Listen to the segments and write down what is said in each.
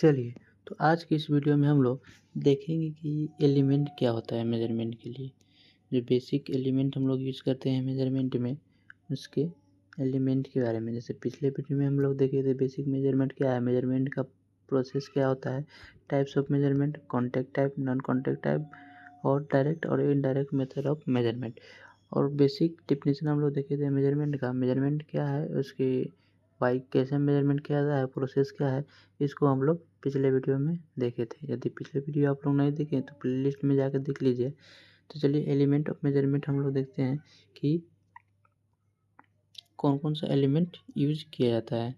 चलिए, तो आज की इस वीडियो में हम लोग देखेंगे कि एलिमेंट क्या होता है मेजरमेंट के लिए। जो बेसिक एलिमेंट हम लोग यूज़ करते हैं मेजरमेंट में, उसके एलिमेंट के बारे में। जैसे पिछले वीडियो में हम लोग देखे थे बेसिक मेजरमेंट क्या है, मेजरमेंट का प्रोसेस क्या होता है, types of measurement, contact type, non contact type और डायरेक्ट और इनडायरेक्ट मेथड ऑफ मेजरमेंट। और बेसिक डेफिनेशन हम लोग देखे थे मेजरमेंट का, मेजरमेंट क्या है, उसके वाई कैसे मेजरमेंट किया जाता है, प्रोसेस क्या है, इसको हम लोग पिछले वीडियो में देखे थे। यदि पिछले वीडियो आप लोग नहीं देखे तो प्लेलिस्ट में जाकर देख लीजिए। तो चलिए एलिमेंट ऑफ मेजरमेंट हम लोग देखते हैं कि कौन कौन सा एलिमेंट यूज किया जाता है।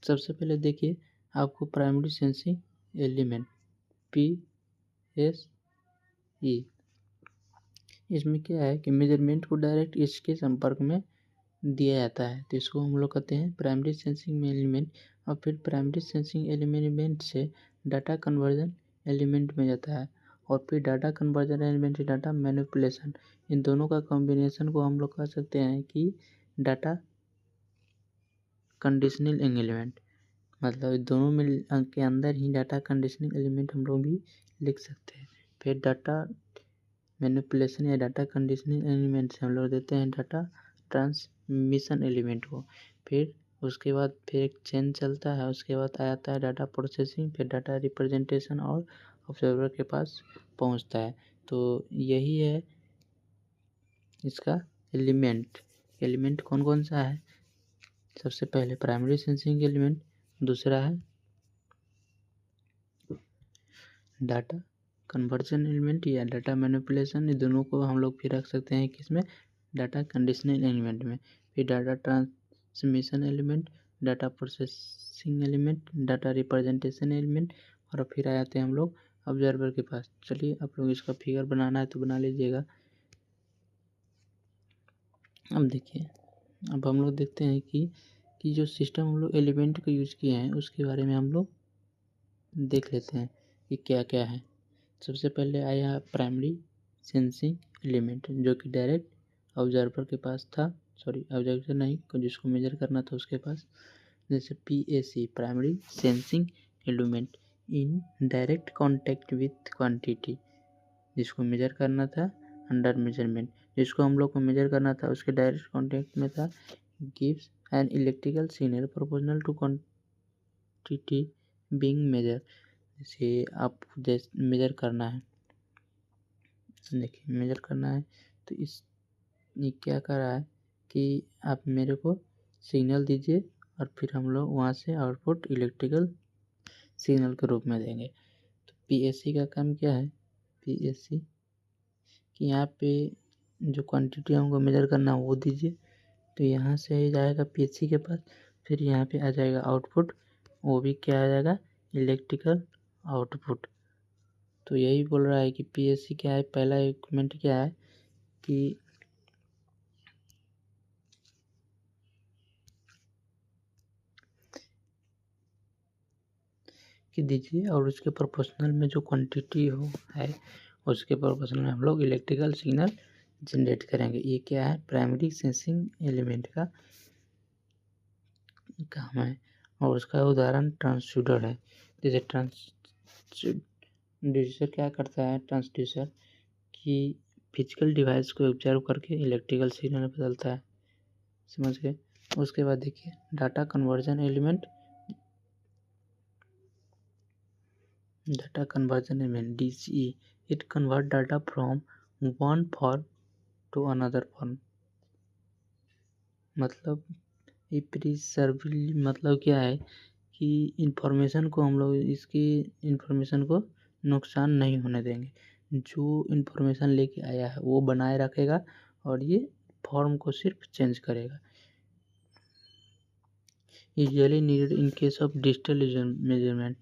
सबसे पहले देखिए आपको प्राइमरी सेंसिंग एलिमेंट PSE, इसमें क्या है कि मेजरमेंट को डायरेक्ट इसके संपर्क में दिया जाता है, तो इसको हम लोग कहते हैं प्राइमरी सेंसिंग एलिमेंट। और फिर प्राइमरी सेंसिंग एलिमेंट से डाटा कन्वर्जन एलिमेंट में जाता है, और फिर डाटा कन्वर्जन एलिमेंट से डाटा मैनिपुलेशन, इन दोनों का कॉम्बिनेशन को हम लोग कह सकते हैं कि डाटा कंडीशनिंग एलिमेंट। मतलब दोनों में के अंदर ही डाटा कंडीशनिंग एलिमेंट हम लोग भी लिख सकते हैं। फिर डाटा मैनिपुलेशन या डाटा कंडीशनिंग एलिमेंट से हम लोग देते हैं डाटा ट्रांसमिशन एलिमेंट को। फिर उसके बाद फिर एक चेन चलता है, उसके बाद आ जाता है डाटा प्रोसेसिंग, फिर डाटा रिप्रेजेंटेशन और ऑब्जर्वर के पास पहुंचता है। तो यही है इसका एलिमेंट कौन कौन सा है। सबसे पहले प्राइमरी सेंसिंग एलिमेंट, दूसरा है डाटा कन्वर्जन एलिमेंट या डाटा मैनिपुलेशन, ये दोनों को हम लोग फिर रख सकते हैं किसमें, डाटा कंडीशनिंग एलिमेंट में। फिर data transmission element, data processing element, data representation element, और फिर आ जाते हैं हम लोग ऑब्जर्वर के पास। चलिए आप लोग इसका फिगर बनाना है तो बना लीजिएगा। अब देखिए, अब हम लोग देखते हैं कि जो सिस्टम हम लोग एलिमेंट को यूज़ किए हैं उसके बारे में हम लोग देख लेते हैं कि क्या क्या है। सबसे पहले आया प्राइमरी सेंसिंग एलिमेंट, जो कि डायरेक्ट ऑब्जर्वर के पास था, ऑब्जर्वर नहीं, जिसको मेजर करना था उसके पास। जैसे PAC primary sensing element in direct contact with quantity, जिसको मेजर करना था अंडर मेजरमेंट, जिसको हम लोग को मेजर करना था उसके डायरेक्ट कॉन्टैक्ट में था, gives an electrical signal proportional to quantity being measure. जैसे आप जैसे मेजर करना है, देखिए मेजर करना है तो ये क्या कर रहा है कि आप मेरे को सिग्नल दीजिए और फिर हम लोग वहाँ से आउटपुट इलेक्ट्रिकल सिग्नल के रूप में देंगे। तो PAC का काम क्या है, PAC कि यहाँ पे जो क्वांटिटी हमको मेजर करना है वो दीजिए, तो यहाँ से ही जाएगा PAC के पास, फिर यहाँ पे आ जाएगा आउटपुट, वो भी क्या आ जाएगा, इलेक्ट्रिकल आउटपुट। तो यही बोल रहा है कि PAC क्या है, पहला इक्विपमेंट क्या है कि दीजिए, और उसके प्रोपोर्शनल में जो क्वांटिटी हो है उसके प्रोपोर्शनल में हम लोग इलेक्ट्रिकल सिग्नल जनरेट करेंगे। ये क्या है, प्राइमरी सेंसिंग एलिमेंट का काम है। और उसका उदाहरण ट्रांसड्यूसर है। जैसे ट्रांसड्यूसर क्या करता है, ट्रांसड्यूसर कि फिजिकल डिवाइस को ऑब्जर्व करके इलेक्ट्रिकल सिग्नल बदलता है, समझ गए। उसके बाद देखिए data conversion element, DCE, it convert data from one form to another form। मतलब प्रिजर्वली मतलब क्या है कि इंफॉर्मेशन को हम लोग इसकी इंफॉर्मेशन को नुकसान नहीं होने देंगे, जो इंफॉर्मेशन लेके आया है वो बनाए रखेगा और ये फॉर्म को सिर्फ चेंज करेगा। Usually needed in case of digital measurement,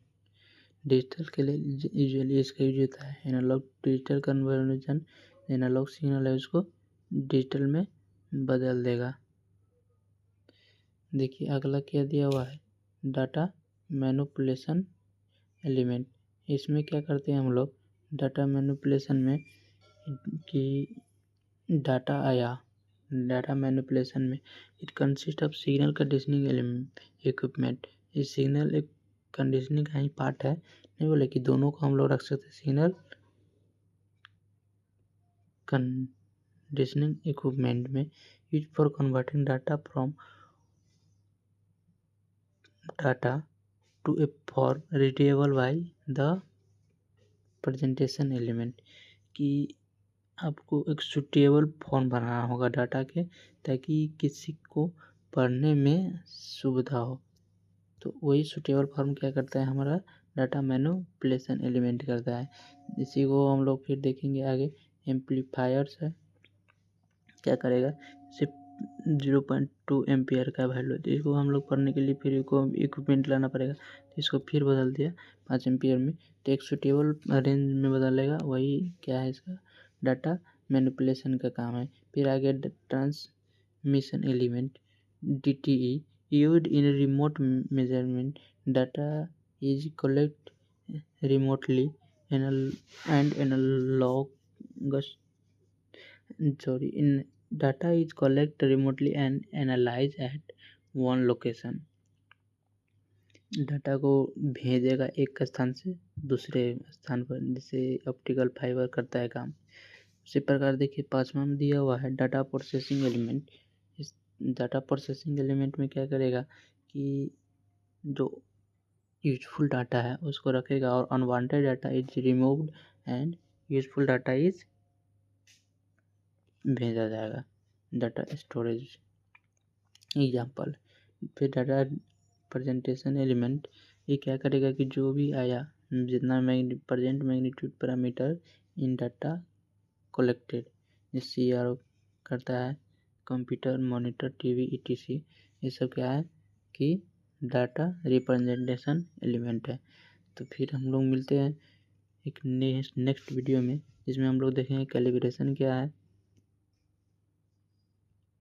digital के लिए यूजुअली इसका यूज होता है। Analog digital conversion, analog signal है उसको डिजिटल में बदल देगा। देखिए अगला क्या दिया हुआ है, डाटा मैनिपुलेशन एलिमेंट। इसमें क्या करते हैं हम लोग, डाटा मैनिपुलेशन में कि डाटा आया, डाटा मैनिपुलेशन में it consist of signal conditioning equipment. ये सिग्नल कंडीशनिंग का ही पार्ट है, नहीं बोले कि दोनों को हम लोग रख सकते हैं। सिग्नल कंडीशनिंग इक्विपमेंट में use for converting data from data to a form readable by the presentation element, कि आपको एक सुटेबल फॉर्म बनाना होगा डाटा के, ताकि किसी को पढ़ने में सुविधा हो। तो वही सुटेबल फॉर्म क्या करता है, हमारा डाटा मैनिपुलेशन एलिमेंट करता है। इसी को हम लोग फिर देखेंगे आगे। एम्पलीफायर्स है, क्या करेगा, सिर्फ 0.2 एम्पियर का वैल्यू, तो इसको हम लोग पढ़ने के लिए फिर इसको इक्विपमेंट लाना पड़ेगा। तो इसको फिर बदल दिया 5 एम्पियर में, तो एक सुटेबल रेंज में बदलेगा। वही क्या है, इसका डाटा मैनिपुलेशन का काम है। फिर आगे transmission element DTE used in remote measurement data is collect remotely and analogous in data is collect remotely and analyze at one location। Data को भेजेगा एक स्थान से दूसरे स्थान पर, जिसे ऑप्टिकल फाइबर करता है काम। उसी प्रकार देखिए 5वां में दिया हुआ है डाटा प्रोसेसिंग एलिमेंट। इस डाटा प्रोसेसिंग एलिमेंट में क्या करेगा कि जो यूजफुल डाटा है उसको रखेगा और unwanted data is removed and useful data is भेजा जाएगा। Data storage example. फिर डाटा प्रेजेंटेशन एलिमेंट, ये क्या करेगा कि जो भी आया, जितना प्रेजेंट मैग्नीट्यूड पैरामीटर इन डाटा कलेक्टेड, CR करता है, कंप्यूटर मॉनिटर टीवी ETC, ये सब क्या है कि डाटा रिप्रेजेंटेशन एलिमेंट है। तो फिर हम लोग मिलते हैं एक नेक्स्ट वीडियो में, जिसमें हम लोग देखेंगे कैलिब्रेशन क्या है,